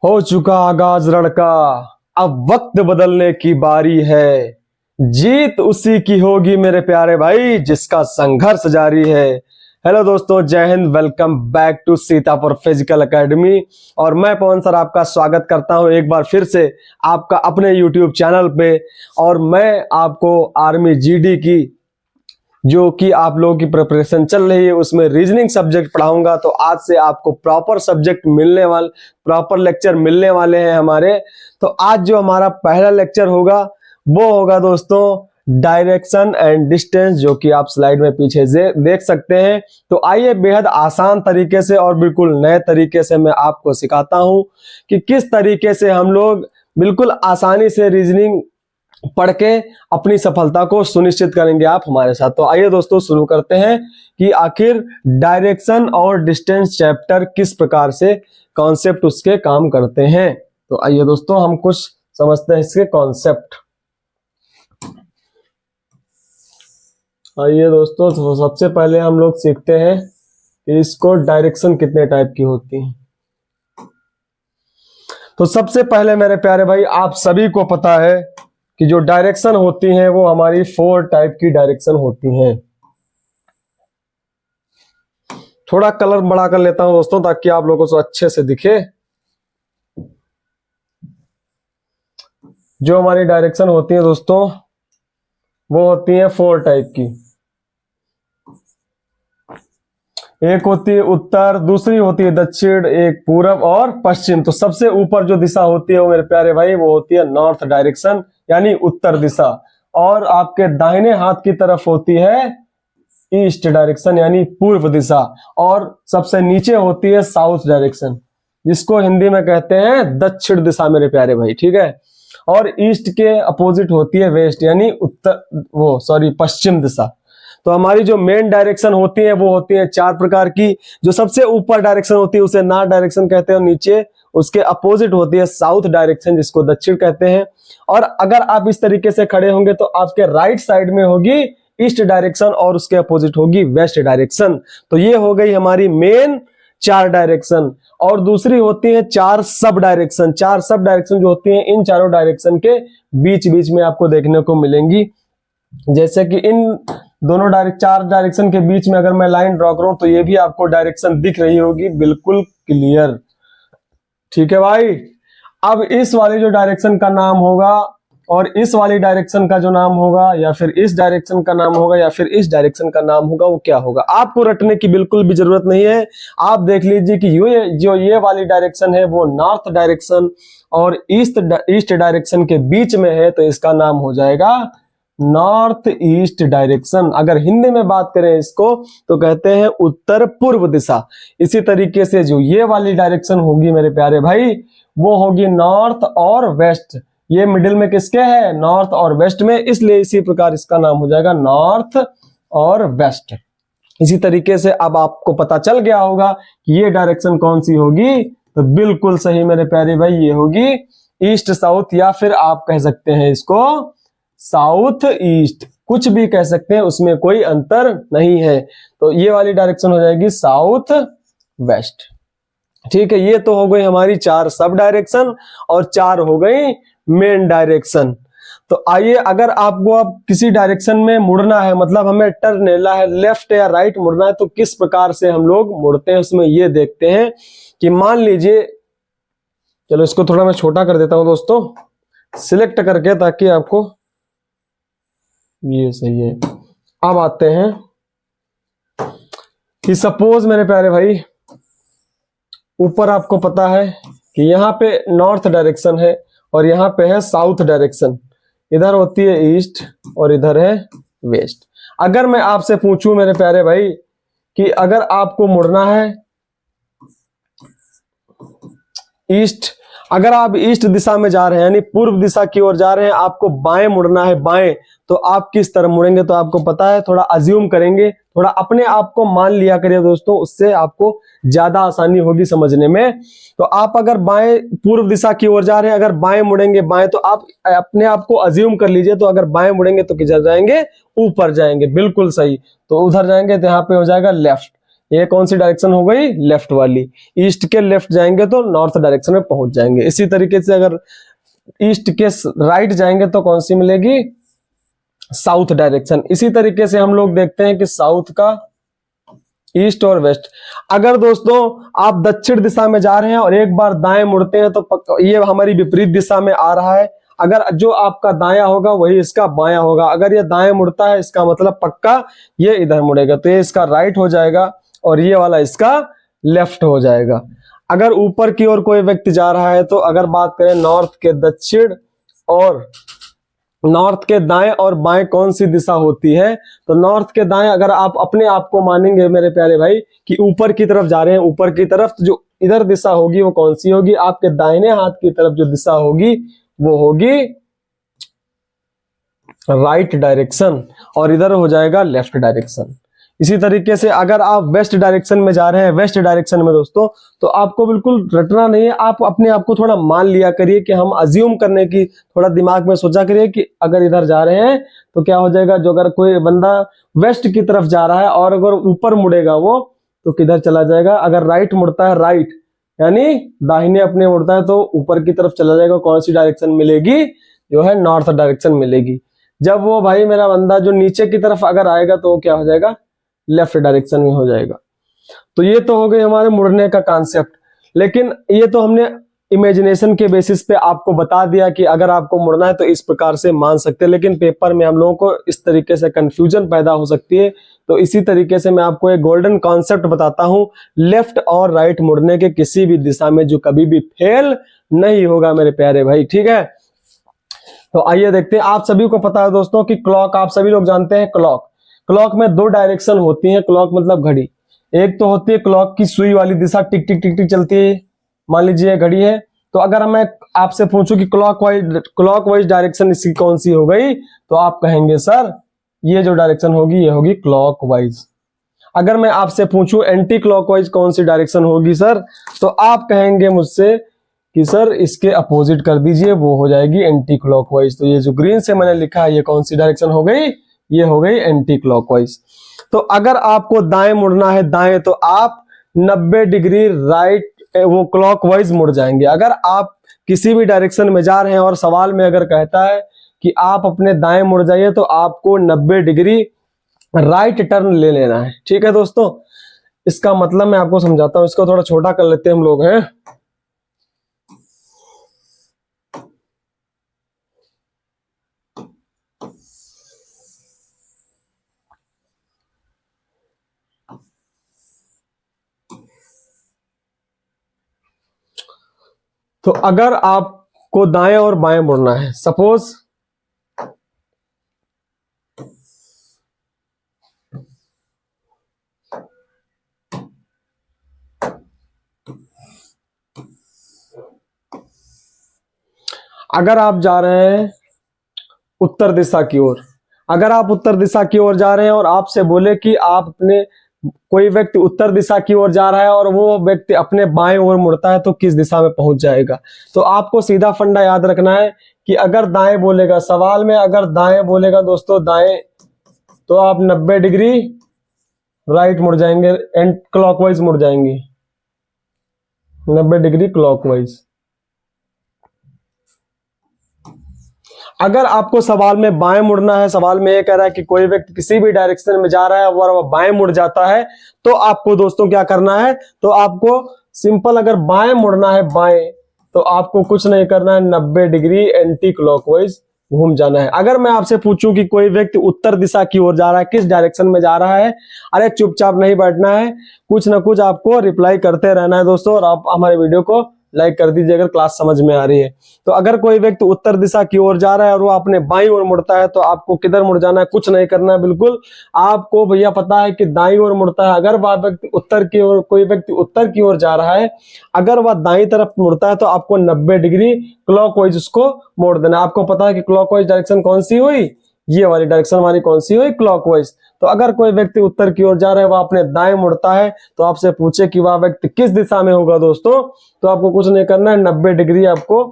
हो चुका आगाज रणका, अब वक्त बदलने की बारी है। जीत उसी की होगी मेरे प्यारे भाई जिसका संघर्ष जारी है। हेलो दोस्तों, जय हिंद, welcome back to Sitapur physical academy. और मैं पवन सर आपका स्वागत करता हूं एक बार फिर से आपका अपने यूट्यूब चैनल पे। और मैं आपको आर्मी जीडी की जो कि आप लोगों की प्रिपरेशन चल रही है उसमें रीजनिंग सब्जेक्ट पढ़ाऊंगा। तो आज से आपको प्रॉपर सब्जेक्ट मिलने वाले, प्रॉपर लेक्चर मिलने वाले हैं हमारे। तो आज जो हमारा पहला लेक्चर होगा वो होगा दोस्तों डायरेक्शन एंड डिस्टेंस, जो कि आप स्लाइड में पीछे से देख सकते हैं। तो आइए बेहद आसान तरीके से और बिल्कुल नए तरीके से मैं आपको सिखाता हूं कि किस तरीके से हम लोग बिल्कुल आसानी से रीजनिंग पढ़ के अपनी सफलता को सुनिश्चित करेंगे आप हमारे साथ। तो आइए दोस्तों शुरू करते हैं कि आखिर डायरेक्शन और डिस्टेंस चैप्टर किस प्रकार से कॉन्सेप्ट उसके काम करते हैं। तो आइए दोस्तों हम कुछ समझते हैं इसके कॉन्सेप्ट। आइए दोस्तों, तो सबसे पहले हम लोग सीखते हैं कि इसको डायरेक्शन कितने टाइप की होती है। तो सबसे पहले मेरे प्यारे भाई आप सभी को पता है कि जो डायरेक्शन होती हैं वो हमारी 4 टाइप की डायरेक्शन होती हैं। थोड़ा कलर बड़ा कर लेता हूं दोस्तों ताकि आप लोगों को अच्छे से दिखे। जो हमारी डायरेक्शन होती है दोस्तों वो होती है 4 टाइप की। एक होती है उत्तर, दूसरी होती है दक्षिण, एक पूरब और पश्चिम। तो सबसे ऊपर जो दिशा होती है वो मेरे प्यारे भाई वो होती है नॉर्थ डायरेक्शन यानी उत्तर दिशा। और आपके दाहिने हाथ की तरफ होती है ईस्ट डायरेक्शन यानी पूर्व दिशा। और सबसे नीचे होती है साउथ डायरेक्शन, जिसको हिंदी में कहते हैं दक्षिण दिशा मेरे प्यारे भाई, ठीक है। और ईस्ट के अपोजिट होती है वेस्ट यानी पश्चिम दिशा। तो हमारी जो मेन डायरेक्शन होती है वो होती है 4 प्रकार की। जो सबसे ऊपर डायरेक्शन होती है उसे नॉर्थ डायरेक्शन कहते हैं, और नीचे उसके अपोजिट होती है साउथ डायरेक्शन जिसको दक्षिण कहते हैं। और अगर आप इस तरीके से खड़े होंगे तो आपके राइट साइड में होगी ईस्ट डायरेक्शन और उसके अपोजिट होगी वेस्ट डायरेक्शन। तो ये हो गई हमारी मेन 4 डायरेक्शन। और दूसरी होती है 4 सब डायरेक्शन। 4 सब डायरेक्शन जो होती है इन चारों डायरेक्शन के बीच बीच में आपको देखने को मिलेंगी। जैसे कि इन दोनों 4 डायरेक्शन के बीच में अगर मैं लाइन ड्रॉ करूं तो ये भी आपको डायरेक्शन दिख रही होगी बिल्कुल क्लियर, ठीक है भाई। अब इस वाली जो डायरेक्शन का नाम होगा और इस वाली डायरेक्शन का जो नाम होगा, या फिर इस डायरेक्शन का नाम होगा, या फिर इस डायरेक्शन का नाम होगा, वो क्या होगा आपको रटने की बिल्कुल भी जरूरत नहीं है। आप देख लीजिए कि ये वाली डायरेक्शन है वो नॉर्थ डायरेक्शन और ईस्ट डायरेक्शन के बीच में है, तो इसका नाम हो जाएगा नॉर्थ ईस्ट डायरेक्शन। अगर हिंदी में बात करें इसको तो कहते हैं उत्तर पूर्व दिशा। इसी तरीके से जो ये वाली डायरेक्शन होगी मेरे प्यारे भाई वो होगी नॉर्थ और वेस्ट। ये मिडिल में किसके है, नॉर्थ और वेस्ट में, इसलिए इसी प्रकार इसका नाम हो जाएगा नॉर्थ और वेस्ट। इसी तरीके से अब आपको पता चल गया होगा कि ये डायरेक्शन कौन सी होगी। तो बिल्कुल सही मेरे प्यारे भाई, ये होगी ईस्ट साउथ, या फिर आप कह सकते हैं इसको साउथ ईस्ट, कुछ भी कह सकते हैं, उसमें कोई अंतर नहीं है। तो ये वाली डायरेक्शन हो जाएगी साउथ वेस्ट, ठीक है। ये तो हो गई हमारी 4 सब डायरेक्शन और 4 हो गई मेन डायरेक्शन। तो आइए, अगर आपको अब किसी डायरेक्शन में मुड़ना है, मतलब हमें टर्न लेना है, लेफ्ट या राइट मुड़ना है, तो किस प्रकार से हम लोग मुड़ते हैं उसमें ये देखते हैं कि मान लीजिए, चलो इसको थोड़ा मैं छोटा कर देता हूं दोस्तों सिलेक्ट करके, ताकि आपको ये सही है। अब आते हैं कि सपोज मेरे प्यारे भाई ऊपर आपको पता है कि यहाँ पे नॉर्थ डायरेक्शन है और यहाँ पे है साउथ डायरेक्शन। इधर होती है ईस्ट और इधर है वेस्ट। अगर मैं आपसे पूछूं मेरे प्यारे भाई कि अगर आपको मुड़ना है ईस्ट, अगर आप ईस्ट दिशा में जा रहे हैं यानी पूर्व दिशा की ओर जा रहे हैं, आपको बाएं मुड़ना है बाएं, तो आप किस तरफ मुड़ेंगे। तो आपको पता है, थोड़ा अज्यूम करेंगे, थोड़ा अपने आप को मान लिया करिए दोस्तों, उससे आपको ज्यादा आसानी होगी समझने में। तो आप अगर बाएं पूर्व दिशा की ओर जा रहे हैं, अगर बाएं मुड़ेंगे बाएं, तो आप अपने आप को अज्यूम कर लीजिए। तो अगर बाएं मुड़ेंगे तो किधर जाएंगे, ऊपर जाएंगे, बिल्कुल सही। तो उधर जाएंगे तो यहाँ पे हो जाएगा लेफ्ट, ये कौन सी डायरेक्शन हो गई, लेफ्ट वाली। ईस्ट के लेफ्ट जाएंगे तो नॉर्थ डायरेक्शन में पहुंच जाएंगे। इसी तरीके से अगर ईस्ट के राइट जाएंगे तो कौन सी मिलेगी, साउथ डायरेक्शन। इसी तरीके से हम लोग देखते हैं कि साउथ का, ईस्ट और वेस्ट। अगर दोस्तों आप दक्षिण दिशा में जा रहे हैं और एक बार दाएं मुड़ते हैं तो ये हमारी विपरीत दिशा में आ रहा है। अगर जो आपका दायां होगा वही इसका बायां होगा। अगर ये दाएं मुड़ता है इसका मतलब पक्का ये इधर मुड़ेगा, तो ये इसका राइट हो जाएगा और ये वाला इसका लेफ्ट हो जाएगा। अगर ऊपर की ओर कोई व्यक्ति जा रहा है तो अगर बात करें नॉर्थ के दक्षिण और नॉर्थ के दाएं और बाएं कौन सी दिशा होती है, तो नॉर्थ के दाएं अगर आप अपने आप को मानेंगे मेरे प्यारे भाई कि ऊपर की तरफ जा रहे हैं, ऊपर की तरफ, तो जो इधर दिशा होगी वो कौन सी होगी, आपके दाहिने हाथ की तरफ जो दिशा होगी वो होगी राइट डायरेक्शन और इधर हो जाएगा लेफ्ट डायरेक्शन। इसी तरीके से अगर आप वेस्ट डायरेक्शन में जा रहे हैं, वेस्ट डायरेक्शन में दोस्तों, तो आपको बिल्कुल रटना नहीं है, आप अपने आप को थोड़ा मान लिया करिए कि हम अज्यूम करने की थोड़ा दिमाग में सोचा करिए कि अगर इधर जा रहे हैं तो क्या हो जाएगा। जो अगर कोई बंदा वेस्ट की तरफ जा रहा है और अगर ऊपर मुड़ेगा वो तो किधर चला जाएगा, अगर राइट मुड़ता है, राइट यानी दाहिने अपने मुड़ता है तो ऊपर की तरफ चला जाएगा। कौन सी डायरेक्शन मिलेगी, जो है नॉर्थ डायरेक्शन मिलेगी। जब वो भाई मेरा बंदा जो नीचे की तरफ अगर आएगा तो वो क्या हो जाएगा, लेफ्ट डायरेक्शन में हो जाएगा। तो ये तो हो गई हमारे मुड़ने का कॉन्सेप्ट। लेकिन ये तो हमने इमेजिनेशन के बेसिस पे आपको बता दिया कि अगर आपको मुड़ना है तो इस प्रकार से मान सकते हैं, लेकिन पेपर में हम लोगों को इस तरीके से कंफ्यूजन पैदा हो सकती है। तो इसी तरीके से मैं आपको एक गोल्डन कॉन्सेप्ट बताता हूं, लेफ्ट और राइट मुड़ने के किसी भी दिशा में जो कभी भी फेल नहीं होगा मेरे प्यारे भाई, ठीक है। तो आइए देखते हैं। आप सभी को पता है दोस्तों कि क्लॉक, आप सभी लोग जानते हैं क्लॉक में दो डायरेक्शन होती है। क्लॉक मतलब घड़ी। एक तो होती है क्लॉक की सुई वाली दिशा, टिक टिक टिक टिक चलती है, मान लीजिए घड़ी है। तो अगर मैं आपसे पूछूं कि क्लॉकवाइज डायरेक्शन इसकी कौन सी हो गई, तो आप कहेंगे सर ये जो डायरेक्शन होगी ये होगी क्लॉकवाइज। अगर मैं आपसे पूछूं एंटी क्लॉकवाइज कौन सी डायरेक्शन होगी सर, तो आप कहेंगे मुझसे कि सर इसके अपोजिट कर दीजिए, वो हो जाएगी एंटी क्लॉकवाइज। तो ये जो ग्रीन से मैंने लिखा है ये कौन सी डायरेक्शन हो गई, ये हो गई एंटी क्लॉकवाइज। तो अगर आपको दाएं मुड़ना है, दाएं, तो आप 90 डिग्री राइट वो क्लॉकवाइज मुड़ जाएंगे। अगर आप किसी भी डायरेक्शन में जा रहे हैं और सवाल में अगर कहता है कि आप अपने दाएं मुड़ जाइए तो आपको 90 डिग्री राइट टर्न ले लेना है, ठीक है दोस्तों। इसका मतलब मैं आपको समझाता हूं, इसको थोड़ा छोटा कर लेते हैं हम लोग हैं। तो अगर आपको दाएं और बाएं मुड़ना है, सपोज अगर आप जा रहे हैं उत्तर दिशा की ओर, अगर आप उत्तर दिशा की ओर जा रहे हैं और आपसे बोले कि आप अपने, कोई व्यक्ति उत्तर दिशा की ओर जा रहा है और वो व्यक्ति अपने बाएं ओर मुड़ता है तो किस दिशा में पहुंच जाएगा। तो आपको सीधा फंडा याद रखना है कि अगर दाएं बोलेगा, सवाल में अगर दाएं बोलेगा दोस्तों, दाएं, तो आप 90 डिग्री राइट मुड़ जाएंगे एंड क्लॉकवाइज मुड़ जाएंगे, 90 डिग्री क्लॉकवाइज। अगर आपको सवाल में बाएं मुड़ना है, सवाल में ये कह रहा है कि कोई व्यक्ति किसी भी डायरेक्शन में जा रहा है और वह बाएं मुड़ जाता है, तो आपको दोस्तों क्या करना है, तो आपको सिंपल, अगर बाएं मुड़ना है बाएं, तो आपको कुछ नहीं करना है, 90 डिग्री एंटी क्लॉकवाइज घूम जाना है। अगर मैं आपसे पूछूं कि कोई व्यक्ति उत्तर दिशा की ओर जा रहा है, किस डायरेक्शन में जा रहा है, अरे चुपचाप नहीं बैठना है, कुछ ना कुछ आपको रिप्लाई करते रहना है दोस्तों। और आप हमारे वीडियो को लाइक कर दीजिए अगर क्लास समझ में आ रही है। तो अगर कोई व्यक्ति उत्तर दिशा की ओर जा रहा है और वो अपने बाईं ओर मुड़ता है, तो आपको किधर मुड़ जाना है, कुछ नहीं करना है बिल्कुल। आपको भैया पता है कि दाईं ओर मुड़ता है। अगर वह व्यक्ति उत्तर की ओर, कोई व्यक्ति उत्तर की ओर जा रहा है, अगर वह दाईं तरफ मुड़ता है तो आपको 90 डिग्री क्लॉकवाइज उसको मोड़ देना। आपको पता है कि क्लॉकवाइज डायरेक्शन कौन सी हुई, ये वाली डायरेक्शन हमारी कौन सी हुई, क्लॉकवाइज। तो अगर कोई व्यक्ति उत्तर की ओर जा रहा है, वह अपने दाएं मुड़ता है, तो आपसे पूछे कि वह व्यक्ति किस दिशा में होगा दोस्तों, तो आपको कुछ नहीं करना है, 90 डिग्री आपको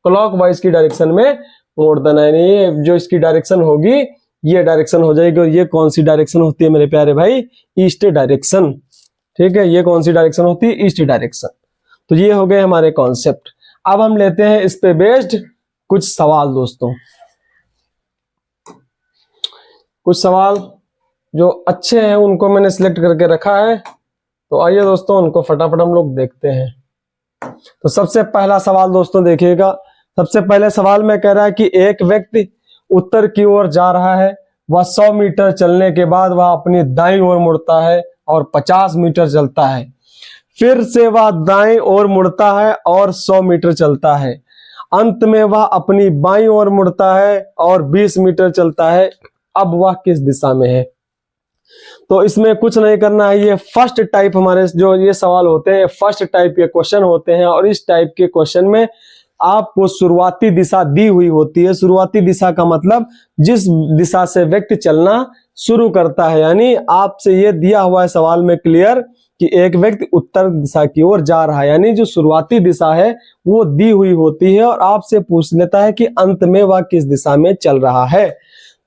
क्लॉकवाइज की डायरेक्शन में मोड़ देना है। ये जो इसकी डायरेक्शन होगी ये डायरेक्शन हो जाएगी। और ये कौन सी डायरेक्शन होती है मेरे प्यारे भाई, ईस्ट डायरेक्शन। ठीक है, ये कौन सी डायरेक्शन होती है, ईस्ट डायरेक्शन। तो ये हो गए हमारे कॉन्सेप्ट। अब हम लेते हैं इस पे बेस्ड कुछ सवाल दोस्तों, कुछ सवाल जो अच्छे हैं उनको मैंने सिलेक्ट करके रखा है। तो आइए दोस्तों उनको फटाफट हम लोग देखते हैं। तो सबसे पहला सवाल दोस्तों देखिएगा, सबसे पहले सवाल में कह रहा है कि एक व्यक्ति उत्तर की ओर जा रहा है, वह 100 मीटर चलने के बाद वह अपनी दाईं ओर मुड़ता है और 50 मीटर चलता है। फिर से वह दाईं ओर मुड़ता है और 100 मीटर चलता है। अंत में वह अपनी बाईं ओर मुड़ता है और 20 मीटर चलता है। अब वह किस दिशा में है? तो इसमें कुछ नहीं करना है, ये फर्स्ट टाइप हमारे जो ये सवाल होते हैं, फर्स्ट टाइप के क्वेश्चन होते हैं। और इस टाइप के क्वेश्चन में आपको शुरुआती दिशा दी हुई होती है। शुरुआती दिशा का मतलब जिस दिशा से व्यक्ति चलना शुरू करता है, यानी आपसे ये दिया हुआ है सवाल में क्लियर कि एक व्यक्ति उत्तर दिशा की ओर जा रहा है, यानी जो शुरुआती दिशा है वो दी हुई होती है और आपसे पूछ लेता है कि अंत में वह किस दिशा में चल रहा है।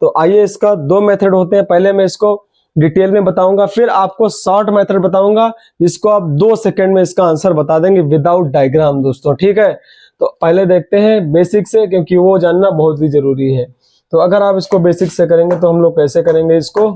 तो आइए, इसका दो मेथड होते हैं। पहले मैं इसको डिटेल में बताऊंगा, फिर आपको शॉर्ट मेथड बताऊंगा जिसको आप 2 सेकंड में इसका आंसर बता देंगे विदाउट डायग्राम दोस्तों, ठीक है। तो पहले देखते हैं बेसिक से, क्योंकि वो जानना बहुत ही जरूरी है। तो अगर आप इसको बेसिक से करेंगे तो हम लोग कैसे करेंगे इसको,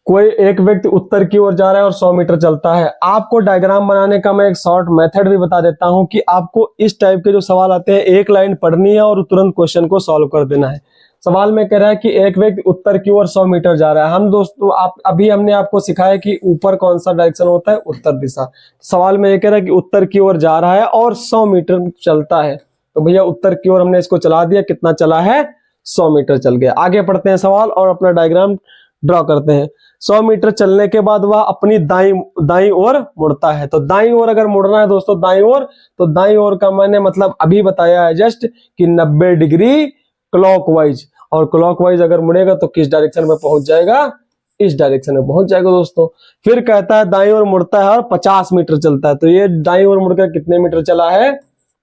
कोई एक व्यक्ति उत्तर की ओर जा रहा है और 100 मीटर चलता है। आपको डायग्राम बनाने का मैं एक शॉर्ट मेथड भी बता देता हूं कि आपको इस टाइप के जो सवाल आते हैं एक लाइन पढ़नी है और तुरंत क्वेश्चन को सॉल्व कर देना है। सवाल में कह रहा है कि एक व्यक्ति उत्तर की ओर 100 मीटर जा रहा है। हम दोस्तों अभी हमने आपको सिखाया कि ऊपर कौन सा डायरेक्शन होता है, उत्तर दिशा। सवाल में ये कह रहा है कि उत्तर की ओर जा रहा है और 100 मीटर चलता है। तो भैया उत्तर की ओर हमने इसको चला दिया, कितना चला है, 100 मीटर चल गया। आगे पढ़ते हैं सवाल और अपना डायग्राम ड्रॉ करते हैं। 100 मीटर चलने के बाद वह अपनी दाईं ओर मुड़ता है। तो दाईं ओर अगर मुड़ना है दोस्तों, दाईं ओर, तो दाईं ओर का मैंने मतलब अभी बताया है जस्ट कि 90 डिग्री क्लॉकवाइज। और क्लॉकवाइज अगर मुड़ेगा तो किस डायरेक्शन में पहुंच जाएगा, इस डायरेक्शन में पहुंच जाएगा दोस्तों। फिर कहता है दाईं ओर मुड़ता है और 50 मीटर चलता है। तो ये दाईं ओर मुड़कर कितने मीटर चला है,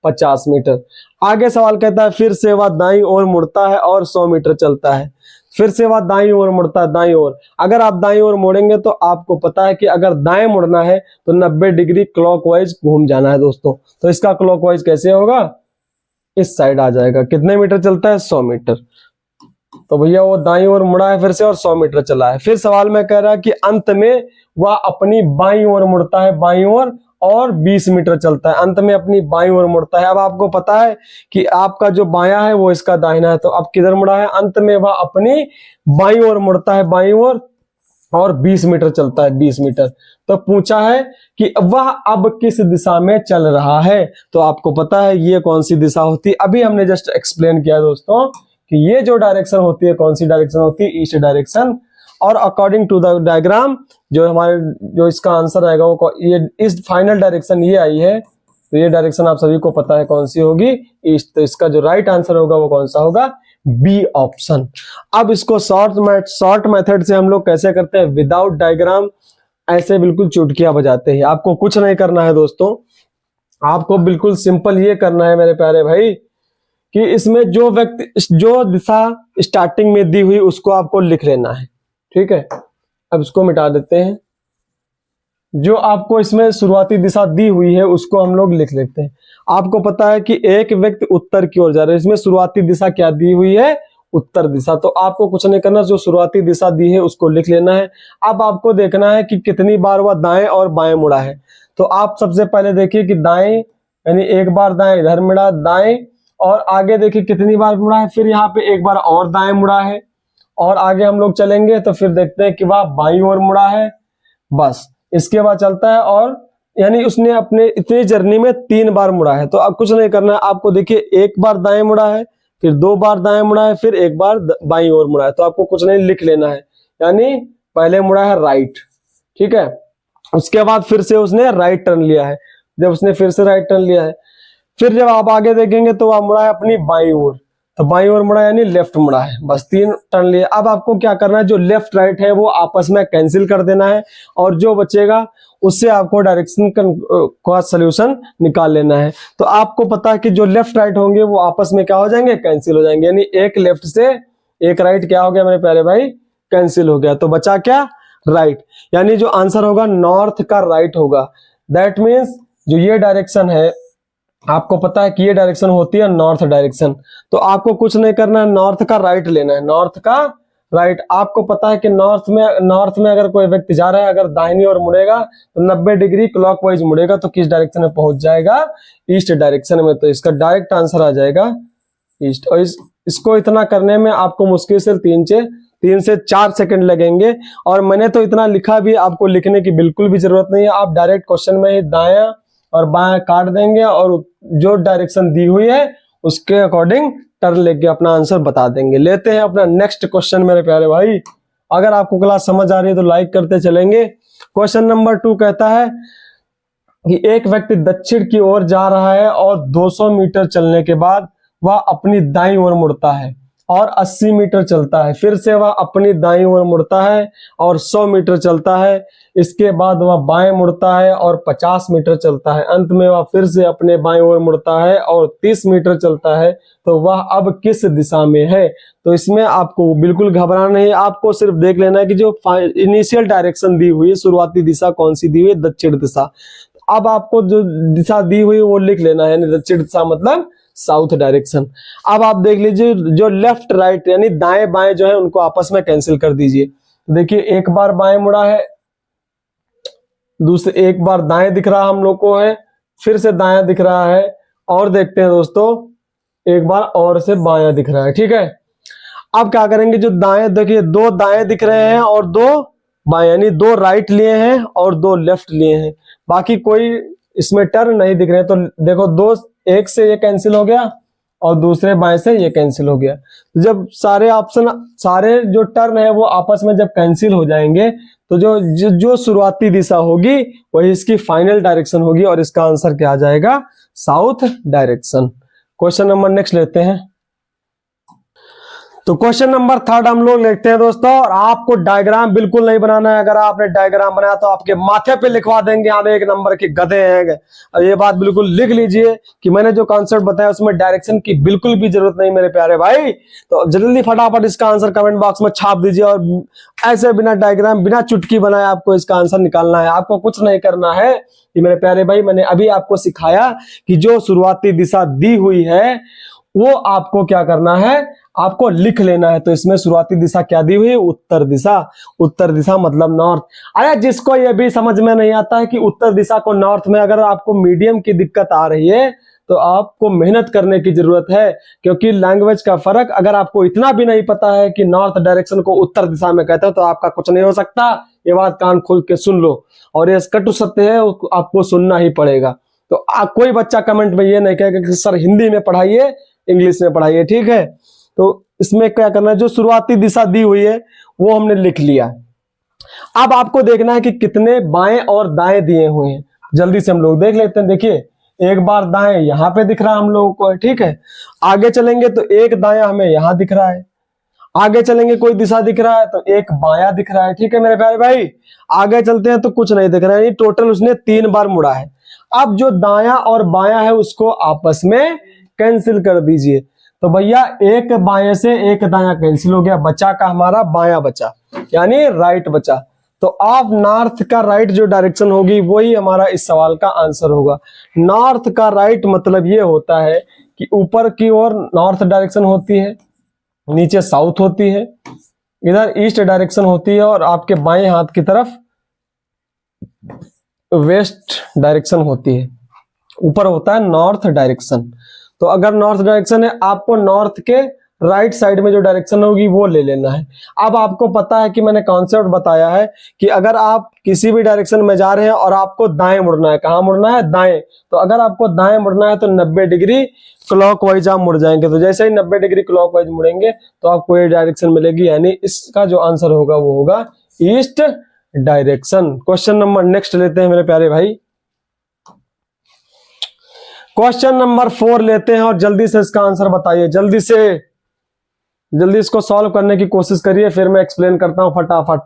50 मीटर। आगे सवाल कहता है फिर से वह दाईं ओर मुड़ता है और 100 मीटर चलता है। फिर से वह दाईं ओर मुड़ता है, दाईं ओर। अगर आप दाईं ओर मुड़ेंगे तो आपको पता है कि अगर दाएं मुड़ना है तो 90 डिग्री क्लॉकवाइज घूम जाना है दोस्तों। तो इसका क्लॉकवाइज कैसे होगा, इस साइड आ जाएगा। कितने मीटर चलता है, 100 मीटर। तो भैया वो दाईं ओर मुड़ा है फिर से और 100 मीटर चला है। फिर सवाल में कह रहा है कि अंत में वह अपनी बाईं ओर मुड़ता है, बाईं ओर, और 20 मीटर चलता है। अंत में अपनी बाईं ओर मुड़ता है। अब आपको पता है कि आपका जो बायां है वो इसका दाहिना है, तो अब किधर मुड़ा है, अंत में वह अपनी बाईं ओर मुड़ता है, बाईं ओर, और 20 मीटर चलता है, 20 मीटर। तो पूछा है कि वह अब किस दिशा में चल रहा है। तो आपको पता है ये कौन सी दिशा होती है, अभी हमने जस्ट एक्सप्लेन किया दोस्तों कि ये जो डायरेक्शन होती है कौन सी डायरेक्शन होती है, ईस्ट डायरेक्शन। और अकॉर्डिंग टू द डायग्राम जो हमारे जो इसका आंसर आएगा वो ये इस फाइनल डायरेक्शन ये आई है। तो ये डायरेक्शन आप सभी को पता है कौन सी होगी, ईस्ट। तो इसका जो राइट आंसर होगा वो कौन सा होगा, बी ऑप्शन। अब इसको शॉर्ट मेथड से हम लोग कैसे करते हैं, विदाउट डायग्राम, ऐसे बिल्कुल चुटकियां बजाते हैं। आपको कुछ नहीं करना है दोस्तों, आपको बिल्कुल सिंपल ये करना है मेरे प्यारे भाई कि इसमें जो व्यक्ति जो दिशा स्टार्टिंग में दी हुई उसको आपको लिख लेना है, ठीक है। अब इसको मिटा देते हैं। जो आपको इसमें शुरुआती दिशा दी हुई है उसको हम लोग लिख लेते हैं। आपको पता है कि एक व्यक्ति उत्तर की ओर जा रहा है, इसमें शुरुआती दिशा क्या दी हुई है, उत्तर दिशा। तो आपको कुछ नहीं करना, जो शुरुआती दिशा दी है उसको लिख लेना है। अब आपको देखना है कि कितनी बार वह दाएं और बाएं मुड़ा है। तो आप सबसे पहले देखिए कि दाएं, यानी एक बार दाएं इधर मुड़ा, दाएं, और आगे देखिए कितनी बार मुड़ा है, फिर यहाँ पे एक बार और दाएं मुड़ा है, और आगे हम लोग चलेंगे तो फिर देखते हैं कि वह बाईं ओर मुड़ा है, बस। इसके बाद चलता है, और यानी उसने अपने इतनी जर्नी में 3 बार मुड़ा है। तो अब कुछ नहीं करना है आपको, देखिए एक बार दाएं मुड़ा है, फिर 2 बार दाएं मुड़ा है, फिर एक बार बाईं ओर मुड़ा है। तो आपको कुछ नहीं लिख लेना है, यानी पहले मुड़ा है राइट, ठीक है। उसके बाद फिर से उसने राइट टर्न लिया है। जब उसने फिर से राइट टर्न लिया है, फिर जब आप आगे देखेंगे तो वह मुड़ा है अपनी बाईं ओर। तो बाईं ओर मुड़ा यानी लेफ्ट मुड़ा है, बस 3 टर्न लिए। अब आपको क्या करना है, जो लेफ्ट राइट है वो आपस में कैंसिल कर देना है, और जो बचेगा उससे आपको डायरेक्शन का सलूशन निकाल लेना है। तो आपको पता है कि जो लेफ्ट राइट होंगे वो आपस में क्या हो जाएंगे, कैंसिल हो जाएंगे। यानी एक लेफ्ट से एक राइट क्या हो गया मेरे प्यारे भाई, कैंसिल हो गया, तो बचा क्या, राइट। यानी जो आंसर होगा नॉर्थ का राइट होगा। दैट मीन्स जो ये डायरेक्शन है, आपको पता है कि ये डायरेक्शन होती है नॉर्थ डायरेक्शन, तो आपको कुछ नहीं करना है, नॉर्थ का राइट लेना है, नॉर्थ का राइट। आपको पता है कि नॉर्थ में अगर कोई व्यक्ति जा रहा है, अगर दाहिनी ओर मुड़ेगा तो 90 डिग्री क्लॉकवाइज मुड़ेगा, तो किस डायरेक्शन में पहुंच जाएगा, ईस्ट डायरेक्शन में। तो इसका डायरेक्ट आंसर आ जाएगा ईस्ट। और इसको इतना करने में आपको मुश्किल से 3 से 4 सेकंड लगेंगे। और मैंने तो इतना लिखा भी, आपको लिखने की बिल्कुल भी जरूरत नहीं है, आप डायरेक्ट क्वेश्चन में ही दायां और बायां काट देंगे और जो डायरेक्शन दी हुई है उसके अकॉर्डिंग टर्न लेके अपना आंसर बता देंगे। लेते हैं अपना नेक्स्ट क्वेश्चन मेरे प्यारे भाई। अगर आपको क्लास समझ आ रही है तो लाइक करते चलेंगे। क्वेश्चन नंबर 2 कहता है कि एक व्यक्ति दक्षिण की ओर जा रहा है और 200 मीटर चलने के बाद वह अपनी दाईं ओर मुड़ता है और 80 मीटर चलता है। फिर से वह अपनी दाईं ओर मुड़ता है और 100 मीटर चलता है। इसके बाद वह बाएं मुड़ता है और 50 मीटर चलता है। अंत में वह फिर से अपने बाएं ओर मुड़ता है और 30 मीटर चलता है। तो वह अब किस दिशा में है? तो इसमें आपको बिल्कुल घबराना नहीं है, आपको सिर्फ देख लेना है कि जो इनिशियल डायरेक्शन दी हुई है, शुरुआती दिशा कौन सी दी हुई है, दक्षिण दिशा। अब आपको जो दिशा दी हुई है वो लिख लेना है, दक्षिण दिशा मतलब साउथ डायरेक्शन। अब आप देख लीजिए जो लेफ्ट राइट यानी दाएं बाएं जो है उनको आपस में कैंसिल कर दीजिए। देखिए एक बार बाएं मुड़ा है, दूसरे एक बार दाएं दिख रहा हम लोग को है, फिर से दायां दिख रहा है, और देखते हैं दोस्तों एक बार और से बायां दिख रहा है। ठीक है, अब क्या करेंगे, जो दाएं देखिए 2 दाएं दिख रहे हैं और 2 बाएं, यानी 2 राइट लिए हैं और 2 लेफ्ट लिए हैं, बाकी कोई इसमें टर्न नहीं दिख रहे। तो देखो 2 एक से ये कैंसिल हो गया और दूसरे बाएं से ये कैंसिल हो गया। तो जब सारे ऑप्शन, सारे जो टर्न है वो आपस में जब कैंसिल हो जाएंगे तो जो शुरुआती दिशा होगी वही इसकी फाइनल डायरेक्शन होगी और इसका आंसर क्या आ जाएगा, south direction. Question number next लेते हैं। तो क्वेश्चन नंबर 3 हम लोग लिखते हैं दोस्तों, और आपको डायग्राम बिल्कुल नहीं बनाना है। अगर आपने डायग्राम बनाया तो आपके माथे पे लिखवा देंगे हम 1 नंबर के गधे हैं। और ये बात बिल्कुल लिख लीजिए कि मैंने जो कॉन्सेप्ट बताया उसमें डायरेक्शन की बिल्कुल भी जरूरत नहीं मेरे प्यारे भाई। तो जल्दी फटाफट इसका आंसर कमेंट बॉक्स में छाप दीजिए, और ऐसे बिना डायग्राम बिना चुटकी बनाए आपको इसका आंसर निकालना है। आपको कुछ नहीं करना है कि मेरे प्यारे भाई, मैंने अभी आपको सिखाया कि जो शुरुआती दिशा दी हुई है वो आपको क्या करना है, आपको लिख लेना है। तो इसमें शुरुआती दिशा क्या दी हुई है, उत्तर दिशा। उत्तर दिशा मतलब नॉर्थ। अरे जिसको ये भी समझ में नहीं आता है कि उत्तर दिशा को नॉर्थ में, अगर आपको मीडियम की दिक्कत आ रही है तो आपको मेहनत करने की जरूरत है, क्योंकि लैंग्वेज का फर्क, अगर आपको इतना भी नहीं पता है कि नॉर्थ डायरेक्शन को उत्तर दिशा में कहते हैं तो आपका कुछ नहीं हो सकता। ये बात कान खोल के सुन लो, और ये कटु सत्य है, आपको सुनना ही पड़ेगा। तो कोई बच्चा कमेंट में ये नहीं कहेगा कि सर हिंदी में पढ़ाइए, इंग्लिश में पढ़ाइए। ठीक है, तो इसमें क्या करना है, जो शुरुआती दिशा दी हुई है वो हमने लिख लिया। अब आपको देखना है कि कितने बाएं और दाएं दिए हुए हैं। जल्दी से हम लोग देख लेते हैं। देखिए एक बार दाएं यहां पे दिख रहा है हम लोगों को, ठीक है। आगे चलेंगे तो एक दायां हमें यहां दिख रहा है। आगे चलेंगे कोई दिशा दिख रहा है तो एक बायां दिख रहा है। ठीक है मेरे प्यारे भाई, आगे चलते हैं तो कुछ नहीं दिख रहा है। टोटल उसने 3 बार मुड़ा है। अब जो दायां और बायां है उसको आपस में कैंसिल कर दीजिए। तो भैया एक बाएं से एक दायां कैंसिल हो गया, बचा का हमारा बायां बचा, यानी राइट बचा। तो ऑफ नॉर्थ का राइट जो डायरेक्शन होगी वही हमारा इस सवाल का आंसर होगा। नॉर्थ का राइट मतलब ये होता है कि ऊपर की ओर नॉर्थ डायरेक्शन होती है, नीचे साउथ होती है, इधर ईस्ट डायरेक्शन होती है, और आपके बाएं हाथ की तरफ वेस्ट डायरेक्शन होती है। ऊपर होता है नॉर्थ डायरेक्शन। तो अगर नॉर्थ डायरेक्शन है, आपको नॉर्थ के राइट साइड में जो डायरेक्शन होगी वो ले लेना है। अब आपको पता है कि मैंने कॉन्सेप्ट बताया है कि अगर आप किसी भी डायरेक्शन में जा रहे हैं और आपको दाएं मुड़ना है, कहाँ मुड़ना है, दाएं। तो अगर आपको दाएं मुड़ना है तो 90 डिग्री क्लॉकवाइज आप मुड़ जाएंगे। तो जैसे ही 90 डिग्री क्लॉकवाइज मुड़ेंगे तो आपको ये डायरेक्शन मिलेगी, यानी इसका जो आंसर होगा वो होगा east direction. Question number next लेते हैं मेरे प्यारे भाई। क्वेश्चन नंबर 4 लेते हैं, और जल्दी से इसका आंसर बताइए। जल्दी से जल्दी इसको सॉल्व करने की कोशिश करिए, फिर मैं एक्सप्लेन करता हूं फटाफट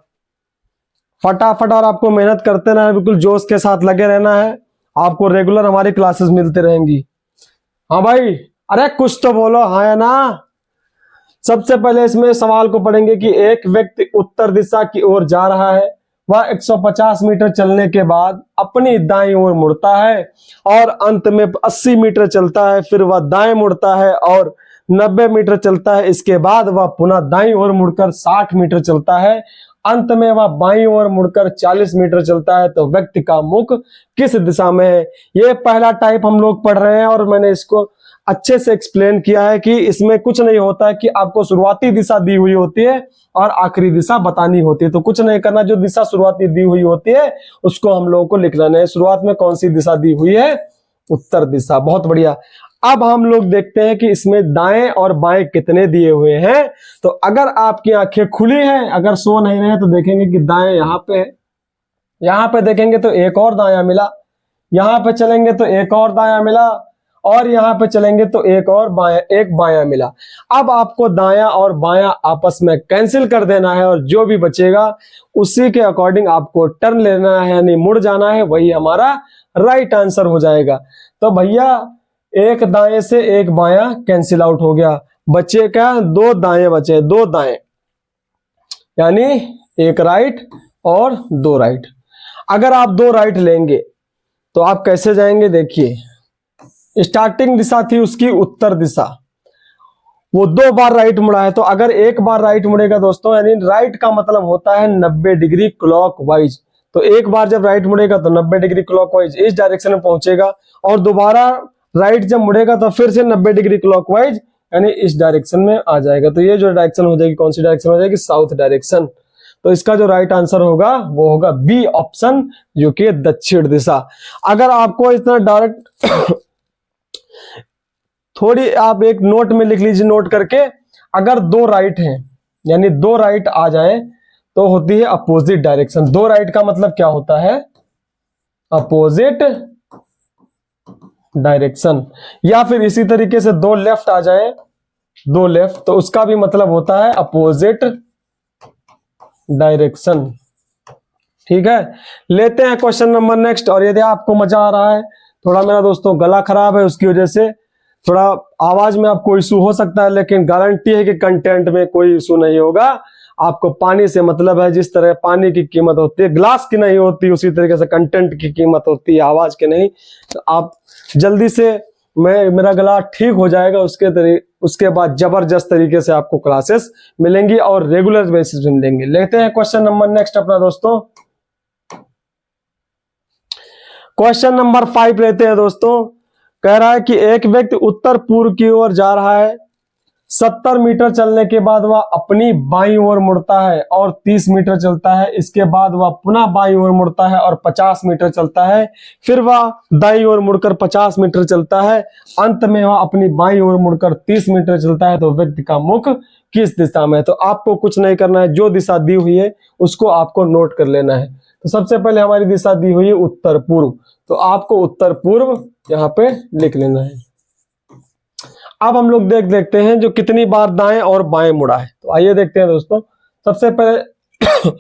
फटाफट। और आपको मेहनत करते रहना, बिल्कुल जोश के साथ लगे रहना है। आपको रेगुलर हमारी क्लासेस मिलते रहेंगी। हाँ भाई, अरे कुछ तो बोलो, हाँ या ना। सबसे पहले इसमें सवाल को पढ़ेंगे कि एक व्यक्ति उत्तर दिशा की ओर जा रहा है, वह 150 मीटर चलने के बाद अपनी दाईं ओर मुड़ता है और अंत में 80 मीटर चलता है, फिर वह दाएं मुड़ता है और 90 मीटर चलता है। इसके बाद वह पुनः दाईं ओर मुड़कर 60 मीटर चलता है, अंत में वह बाईं ओर मुड़कर 40 मीटर चलता है। तो व्यक्ति का मुख किस दिशा में है? ये पहला टाइप हम लोग पढ़ रहे हैं और मैंने इसको अच्छे से एक्सप्लेन किया है कि इसमें कुछ नहीं होता है कि आपको शुरुआती दिशा दी हुई होती है और आखिरी दिशा बतानी होती है। तो कुछ नहीं करना, जो दिशा शुरुआती दी हुई होती है उसको हम लोगों को लिख लेना है। शुरुआत में कौन सी दिशा दी हुई है? उत्तर दिशा। बहुत बढ़िया। अब हम लोग देखते हैं कि इसमें दाएं और बाएं कितने दिए हुए हैं। तो अगर आपकी आंखें खुली हैं, अगर सो नहीं रहे तो देखेंगे कि दाएं यहाँ पे है, यहाँ पे देखेंगे तो एक और दाया मिला, यहाँ पे चलेंगे तो एक और दाया मिला और यहाँ पे चलेंगे तो एक और बाया, एक बाया मिला। अब आपको दाया और बाया आपस में कैंसिल कर देना है और जो भी बचेगा उसी के अकॉर्डिंग आपको टर्न लेना है, यानी मुड़ जाना है, वही हमारा राइट आंसर हो जाएगा। तो भैया एक दाएं से एक बाया कैंसिल आउट हो गया, बचे क्या? दो दाएं बचे, दो दाएं, यानी एक राइट और दो राइट। अगर आप दो राइट लेंगे तो आप कैसे जाएंगे? देखिए, स्टार्टिंग दिशा थी उसकी उत्तर दिशा, वो दो बार राइट मुड़ा है। तो अगर एक बार राइट मुड़ेगा दोस्तों, यानी राइट का मतलब होता है 90 डिग्री क्लॉकवाइज। तो एक बार जब राइट मुड़ेगा तो 90 डिग्री क्लॉकवाइज इस डायरेक्शन में पहुंचेगा और दोबारा राइट जब मुड़ेगा तो फिर से 90 डिग्री क्लॉकवाइज यानी इस डायरेक्शन में आ जाएगा। तो ये जो डायरेक्शन हो जाएगी, कौन सी डायरेक्शन हो जाएगी? South direction. तो इसका जो राइट आंसर होगा वो होगा बी ऑप्शन, जो कि दक्षिण दिशा। अगर आपको इतना डायरेक्ट थोड़ी आप एक नोट में लिख लीजिए, नोट करके, अगर दो राइट हैं यानी दो राइट आ जाए तो होती है अपोजिट डायरेक्शन। दो राइट का मतलब क्या होता है? Opposite direction. या फिर इसी तरीके से दो लेफ्ट आ जाए, दो लेफ्ट, तो उसका भी मतलब होता है अपोजिट डायरेक्शन। ठीक है, लेते हैं क्वेश्चन नंबर नेक्स्ट। और यदि आपको मजा आ रहा है, थोड़ा मेरा दोस्तों गला खराब है, उसकी वजह से थोड़ा आवाज में आपको इशू हो सकता है, लेकिन गारंटी है कि कंटेंट में कोई इशू नहीं होगा। आपको पानी से मतलब है, जिस तरह पानी की कीमत होती है ग्लास की नहीं होती, उसी तरीके से कंटेंट की कीमत होती है आवाज की नहीं। तो आप जल्दी से, मेरा गला ठीक हो जाएगा, उसके बाद जबरदस्त तरीके से आपको क्लासेस मिलेंगी और रेगुलर बेसिस पे मिलेंगे। लेते हैं क्वेश्चन नंबर नेक्स्ट अपना दोस्तों। क्वेश्चन नंबर 5 लेते हैं दोस्तों। कह रहा है कि एक व्यक्ति उत्तर पूर्व की ओर जा रहा है, 70 मीटर चलने के बाद वह अपनी बाईं ओर मुड़ता है और 30 मीटर चलता है। इसके बाद वह पुनः बाईं ओर मुड़ता है और 50 मीटर चलता है, फिर वह दाईं ओर मुड़कर 50 मीटर चलता है, अंत में वह अपनी बाईं ओर मुड़कर 30 मीटर चलता है। तो व्यक्ति का मुख किस दिशा में है? तो आपको कुछ नहीं करना है, जो दिशा दी हुई है उसको आपको नोट कर लेना है। तो सबसे पहले हमारी दिशा दी हुई है उत्तर पूर्व, तो आपको उत्तर पूर्व यहाँ पे लिख लेना है। अब हम लोग देखते हैं जो कितनी बार दाएं और बाएं मुड़ा है। तो आइए देखते हैं दोस्तों। सबसे पहले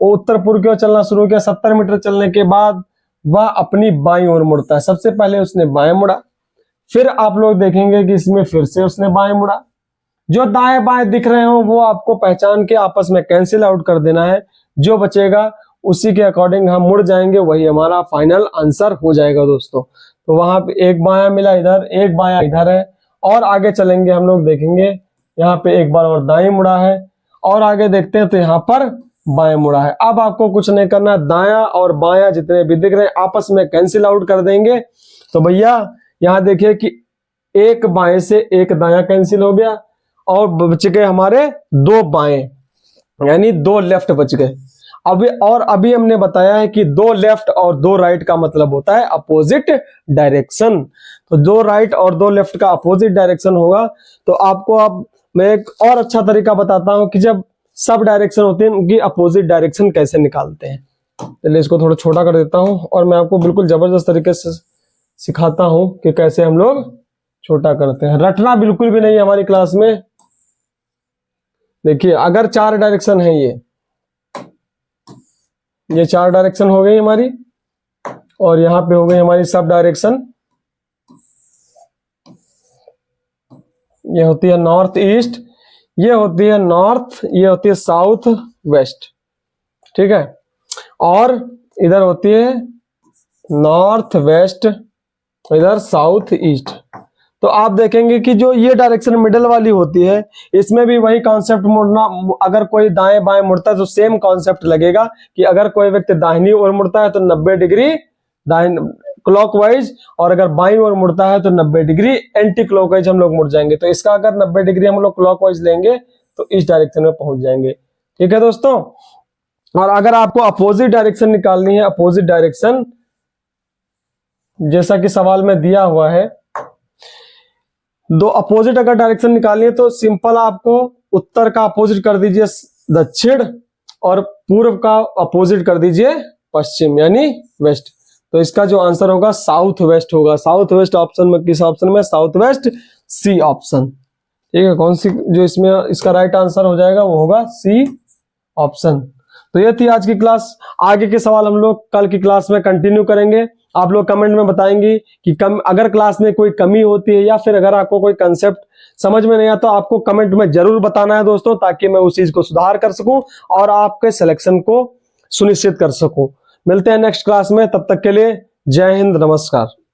वो उत्तर पूर्व की ओर चलना शुरू किया, 70 मीटर चलने के बाद वह अपनी बाईं ओर मुड़ता है। सबसे पहले उसने बाएं मुड़ा, फिर आप लोग देखेंगे कि इसमें फिर से उसने बाएं मुड़ा। जो दाएं बाएं दिख रहे हो वो आपको पहचान के आपस में कैंसिल आउट कर देना है, जो बचेगा उसी के अकॉर्डिंग हम मुड़ जाएंगे, वही हमारा फाइनल आंसर हो जाएगा दोस्तों। तो वहां पे एक बायां मिला इधर, एक बायां इधर है, और आगे चलेंगे हम लोग देखेंगे यहाँ पे एक बार और दाएं मुड़ा है, और आगे देखते हैं तो यहाँ पर बाएं मुड़ा है। अब आपको कुछ नहीं करना, दायां और बायां जितने भी दिख रहे हैं आपस में कैंसिल आउट कर देंगे। तो भैया यहाँ देखिए कि एक बाएं से एक दायां कैंसिल हो गया और बच गए हमारे दो बाएं, यानी दो लेफ्ट बच गए। अभी हमने बताया है कि दो लेफ्ट और दो राइट का मतलब होता है अपोजिट डायरेक्शन। तो दो राइट और दो लेफ्ट का अपोजिट डायरेक्शन होगा। तो आपको अब मैं एक और अच्छा तरीका बताता हूं कि जब सब डायरेक्शन होते हैं उनकी अपोजिट डायरेक्शन कैसे निकालते हैं। चलिए इसको थोड़ा छोटा कर देता हूं और मैं आपको बिल्कुल जबरदस्त तरीके से सिखाता हूं कि कैसे हम लोग छोटा करते हैं। रटना बिल्कुल भी नहीं है हमारी क्लास में। देखिए अगर चार डायरेक्शन है, ये चार डायरेक्शन हो गई हमारी, और यहां पे हो गई हमारी सब डायरेक्शन। ये होती है नॉर्थ ईस्ट, ये होती है नॉर्थ, ये होती है साउथ वेस्ट, ठीक है। और इधर होती है नॉर्थ वेस्ट, इधर साउथ ईस्ट। तो आप देखेंगे कि जो ये डायरेक्शन मिडल वाली होती है, इसमें भी वही कॉन्सेप्ट मुड़ना, अगर कोई दाएं बाएं मुड़ता है तो सेम कॉन्सेप्ट लगेगा कि अगर कोई व्यक्ति दाहिनी ओर मुड़ता है तो 90 डिग्री दाहिने क्लॉकवाइज, और अगर बाईं ओर मुड़ता है तो 90 डिग्री एंटी क्लॉकवाइज हम लोग मुड़ जाएंगे। तो इसका अगर 90 डिग्री हम लोग क्लॉकवाइज लेंगे तो इस डायरेक्शन में पहुंच जाएंगे, ठीक है दोस्तों। और अगर आपको अपोजिट डायरेक्शन निकालनी है, अपोजिट डायरेक्शन जैसा कि सवाल में दिया हुआ है, दो अपोजिट अगर डायरेक्शन निकालनी है तो सिंपल आपको उत्तर का अपोजिट कर दीजिए दक्षिण, और पूर्व का अपोजिट कर दीजिए पश्चिम यानी वेस्ट। तो इसका जो आंसर होगा साउथ वेस्ट होगा। साउथ वेस्ट ऑप्शन में, किस ऑप्शन में? साउथ वेस्ट, सी ऑप्शन, ठीक है। कौन सी जो इसमें इसका राइट आंसर हो जाएगा वो होगा सी ऑप्शन। तो ये थी आज की क्लास। आगे के सवाल हम लोग कल की क्लास में कंटिन्यू करेंगे। आप लोग कमेंट में बताएंगे कि अगर क्लास में कोई कमी होती है या फिर अगर आपको कोई कंसेप्ट समझ में नहीं आता तो आपको कमेंट में जरूर बताना है दोस्तों, ताकि मैं उस चीज को सुधार कर सकूं और आपके सिलेक्शन को सुनिश्चित कर सकूं। मिलते हैं नेक्स्ट क्लास में, तब तक के लिए जय हिंद, नमस्कार।